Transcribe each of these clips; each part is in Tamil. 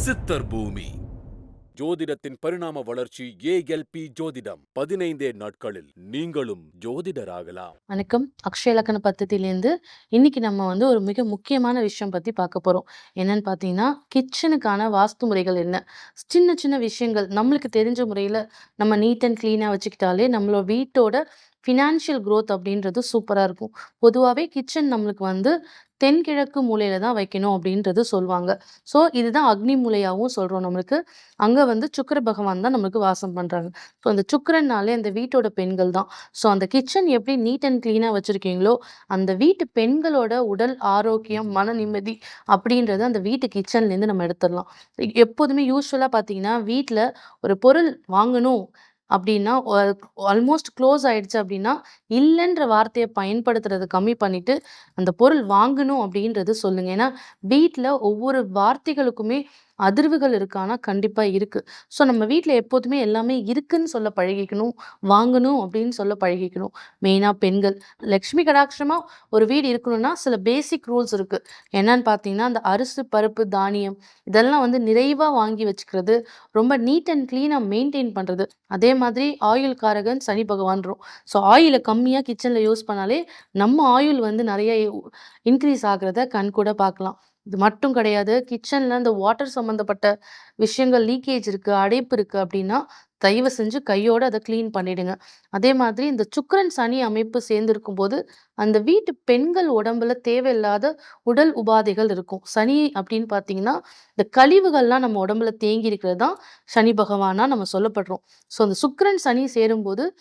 சித்தர் பூமி. ஜோதிடத்தின் பரிணாம வளர்ச்சி ஏஎல்பி ஜோதிடம். 15 நாட்களில் நீங்களும் ஜோதிடராகலாம். வணக்கம். அக்ஷய இலக்கண பத்ததிலேருந்து இன்னைக்கு நம்ம ஒரு மிக முக்கியமான விஷயம் பத்தி பார்க்க போறோம். என்னன்னு பார்த்தீங்கன்னா, கிச்சனுக்கான வாஸ்து முறைகள் என்ன? சின்ன சின்ன விஷயங்கள் நம்மளுக்கு தெரிஞ்ச முறையில நம்ம நீட் அண்ட் கிளீனா வச்சுக்கிட்டாலே நம்மளோட வீட்டோட ஃபினான்ஷியல் குரோத் அப்படின்றது சூப்பரா இருக்கும். பொதுவாவே கிச்சன் நம்மளுக்கு தென்கிழக்கு மூலையில தான் வைக்கணும் அப்படின்றது சொல்லுவாங்க. ஸோ இதுதான் அக்னி மூலையாவும் சொல்றோம் நம்மளுக்கு. அங்க சுக்கிர பகவான் தான் நம்மளுக்கு வாசம் பண்றாங்க. ஸோ அந்த சுக்கிரன்னாலே அந்த வீட்டோட பெண்கள் தான். ஸோ அந்த கிச்சன் எப்படி நீட் அண்ட் கிளீனா வச்சிருக்கீங்களோ, அந்த வீட்டு பெண்களோட உடல் ஆரோக்கியம், மன நிம்மதி அப்படின்றத அந்த வீட்டு கிச்சன்லேருந்து நம்ம எடுத்துடலாம். எப்போதுமே யூசுவலா பார்த்தீங்கன்னா, வீட்ல ஒரு பொருள் வாங்கணும் அப்படின்னா, ஆல்மோஸ்ட் க்ளோஸ் ஆயிடுச்சு அப்படின்னா, இல்லன்ற வார்த்தைய பயன்படுத்துறத கம்மி பண்ணிட்டு, அந்த பொருள் வாங்கணும் அப்படின்றது சொல்லுங்க. ஏன்னா, வீட்ல ஒவ்வொரு வார்த்தைகளுக்குமே அதிர்வுகள் இருக்கு. ஆனா, கண்டிப்பா இருக்கு. ஸோ, நம்ம வீட்ல எப்போதுமே எல்லாமே இருக்குன்னு சொல்ல பழகிக்கணும். வாங்கணும் அப்படின்னு சொல்ல பழகிக்கணும். மெயினா பெண்கள். லக்ஷ்மி கடாட்சமா ஒரு வீடு இருக்கணும்னா, சில பேசிக் ரூல்ஸ் இருக்கு. என்னன்னு பார்த்தீங்கன்னா, அந்த அரிசி, பருப்பு, தானியம் இதெல்லாம் நிறைவா வாங்கி வச்சுக்கிறது. ரொம்ப நீட் அண்ட் கிளீனா மெயின்டெயின் பண்றது. அதே மாதிரி ஆயுள் காரகன் சனி பகவான்றோம். ஸோ, ஆயில கம்மியா கிச்சன்ல யூஸ் பண்ணாலே, நம்ம ஆயுள் நெறைய இன்க்ரீஸ் ஆகுறத கண்கூட பார்க்கலாம். இது மட்டும் கிடையாது. கிச்சன்ல இந்த வாட்டர் சம்மந்தப்பட்ட விஷயங்கள் லீக்கேஜ் இருக்கு, அடைப்பு இருக்கு அப்படின்னா, தயவு செஞ்சு கையோட அத கிளீன் பண்ணிடுங்க. அதே மாதிரி இந்த சுக்கிரன், சனி அமைப்பு சேர்ந்திருக்கும்போது, அந்த வீட்டு பெண்கள் உடம்புல தேவையில்லாத உடல் உபாதைகள் இருக்கும். சனி அப்படின்னு பார்த்தீங்கன்னா, இந்த கழிவுகள்லாம் நம்ம உடம்புல தேங்கி இருக்கிறது தான் சனி பகவானா நம்ம சொல்லப்படுறோம். ஸோ அந்த சுக்கிரன், சனி சேரும்போது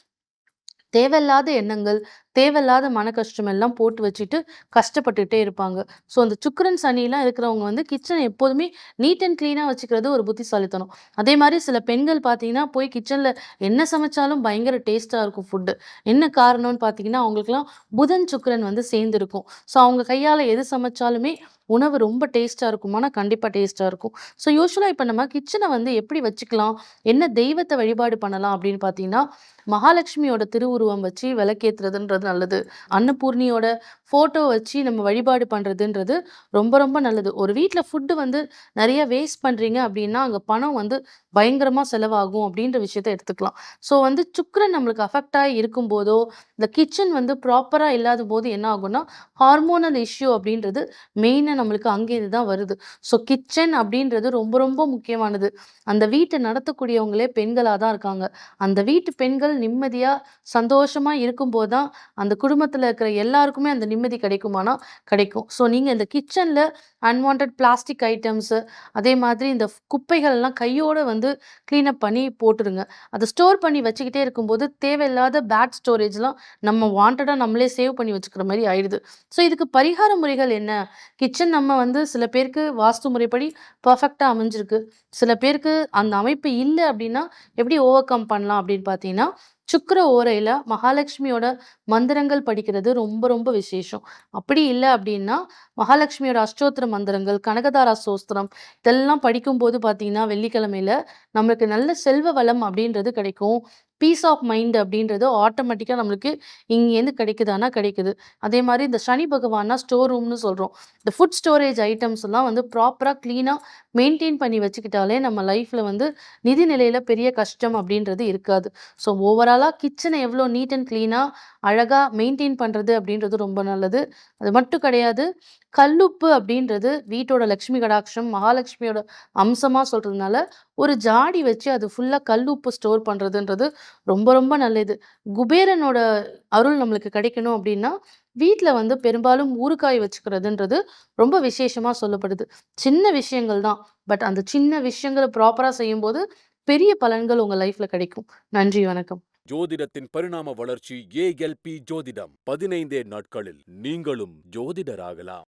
தேவையில்லாத எண்ணங்கள், தேவையில்லாத மன கஷ்டம் எல்லாம் போட்டு வச்சுட்டு கஷ்டப்பட்டுட்டே இருப்பாங்க. ஸோ அந்த சுக்கிரன், சனிலாம் இருக்கிறவங்க கிச்சன எப்போதுமே நீட் அண்ட் கிளீனா வச்சுக்கிறது ஒரு புத்திசாலித்தனம். அதே மாரி சில பெண்கள் பார்த்தீங்கன்னா, போய் கிச்சன்ல என்ன சமைச்சாலும் பயங்கர டேஸ்ட்டா இருக்கும் ஃபுட்டு. என்ன காரணம்னு பார்த்தீங்கன்னா, அவங்களுக்கெல்லாம் புதன், சுக்கிரன் சேர்ந்திருக்கும். ஸோ அவங்க கையால எது சமைச்சாலுமே உணவு ரொம்ப டேஸ்ட்டா இருக்குமானா, கண்டிப்பா டேஸ்ட்டா இருக்கும். ஸோ யூசுவலா இப்ப நம்ம கிச்சன எப்படி வச்சுக்கலாம்? என்ன தெய்வத்த வழிபாடு பண்ணலாம் அப்படின்னு பார்த்தீங்கன்னா, மகாலட்சுமியோட திருவுருவம் வச்சு விளக்கேத்துறதுன்றது நல்லது. அன்னபூர்ணியோட ஃபோட்டோ வச்சு நம்ம வழிபாடு பண்றதுன்றது ரொம்ப ரொம்ப நல்லது. ஒரு வீட்ல ஃபுட்டு நெறைய வேஸ்ட் பண்றீங்க அப்படின்னா, அங்க பணம் பயங்கரமா செலவாகும் அப்படின்ற விஷயத்த எடுத்துக்கலாம். ஸோ சுக்கிரன் நம்மளுக்கு அஃபெக்ட் ஆகி இருக்கும்போதோ, இந்த கிச்சன் ப்ராப்பரா இல்லாதபோது என்ன ஆகும்னா, ஹார்மோனல் இஷ்யூ அப்படின்றது மெயினா நம்மளுக்கு அங்கேருந்து தான் வருது. ஸோ கிச்சன் அப்படின்றது ரொம்ப ரொம்ப முக்கியமானது. அந்த வீட்ட நடத்தக்கூடியவங்களே பெண்களா தான் இருக்காங்க. அந்த வீட்டு பெண்கள் நிம்மதியா, சந்தோஷமா இருக்கும்போது தான் அந்த குடும்பத்துல இருக்கிற எல்லாருக்குமே அந்த நிம்மதி கிடைக்குமானா, கிடைக்கும். ஸோ நீங்க இந்த கிச்சன்ல அன்வான்டட் பிளாஸ்டிக் ஐட்டம்ஸு, அதே மாதிரி இந்த குப்பைகள்லாம் கையோட கிளீன் அப் பண்ணி போட்டுருங்க. அத ஸ்டோர் பண்ணி வச்சுக்கிட்டே இருக்கும்போது, தேவையில்லாத பேட் ஸ்டோரேஜ்லாம் நம்ம வாண்டடா நம்மளே சேவ் பண்ணி வச்சுக்கிற மாரி ஆயிடுது. ஸோ இதுக்கு பரிகார முறைகள் என்ன? கிச்சன் நம்ம சில பேருக்கு வாஸ்து முறைப்படி பெர்ஃபெக்ட்டா அமைஞ்சிருக்கு. சில பேருக்கு அந்த அமைப்பு இல்ல அப்டின்னா, எப்படி ஓவர் கம் பண்ணலாம் அப்படின்னு பார்த்தீங்கன்னா, சுக்கிர ஓரையில மகாலட்சுமியோட மந்திரங்கள் படிக்கிறது ரொம்ப ரொம்ப விசேஷம். அப்படி இல்ல அப்படின்னா, மகாலட்சுமியோட அஷ்டோத்திர மந்திரங்கள், கனகதாரா ஸ்தோத்திரம் இதெல்லாம் படிக்கும்போது பார்த்தீங்கன்னா, வெள்ளிக்கிழமையில நம்மளுக்கு நல்ல செல்வ வளம் அப்படின்றது கிடைக்கும். பீஸ் ஆஃப் மைண்ட் அப்படின்றது ஆட்டோமேட்டிக்கா நம்மளுக்கு இங்கேருந்து கிடைக்குதானா கிடைக்குது. அதே மாரி இந்த சனி பகவான்னா ஸ்டோர் ரூம்னு சொல்றோம். இந்த ஃபுட் ஸ்டோரேஜ் ஐட்டம்ஸ் எல்லாம் ப்ராப்பரா கிளீனா மெயின்டெயின் பண்ணி வச்சுக்கிட்டாலே நம்ம லைஃப்ல நிதி நிலையில பெரிய கஷ்டம் அப்படின்றது இருக்காது. ஸோ ஓவராலா கிச்சன எவ்வளோ நீட் அண்ட் கிளீனா அழகா மெயின்டெயின் பண்றது அப்படின்றது ரொம்ப நல்லது. அது மட்டும் கிடையாது. கல்லுப்பு அப்படின்றது வீட்டோட லட்சுமி கடாட்சம், மகாலட்சுமியோட அம்சமா சொல்றதுனால, ஒரு ஜாடி வச்சு அது ஃபுல்லா கல்லுப்பு ஸ்டோர் பண்றதுன்றது ரொம்ப ரொம்ப நல்லது. குபேரனோட அருள் நம்மளுக்கு கிடைக்கணும் அப்படின்னா, வீட்ல பெரும்பாலும் ஊறுகாய் வச்சுக்கிறதுன்றது ரொம்ப விசேஷமா சொல்லப்படுது. சின்ன விஷயங்கள் தான். பட் அந்த சின்ன விஷயங்கள ப்ராப்பரா செய்யும்போது, பெரிய பலன்கள் உங்க லைஃப்ல கிடைக்கும். நன்றி, வணக்கம். ஜோதிடத்தின் பரிணாம வளர்ச்சி ஏஎல்பி ஜோதிடம். 15 நாட்களில் நீங்களும் ஜோதிடராகலாம்.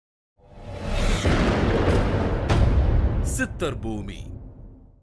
சித்தர் பூமி.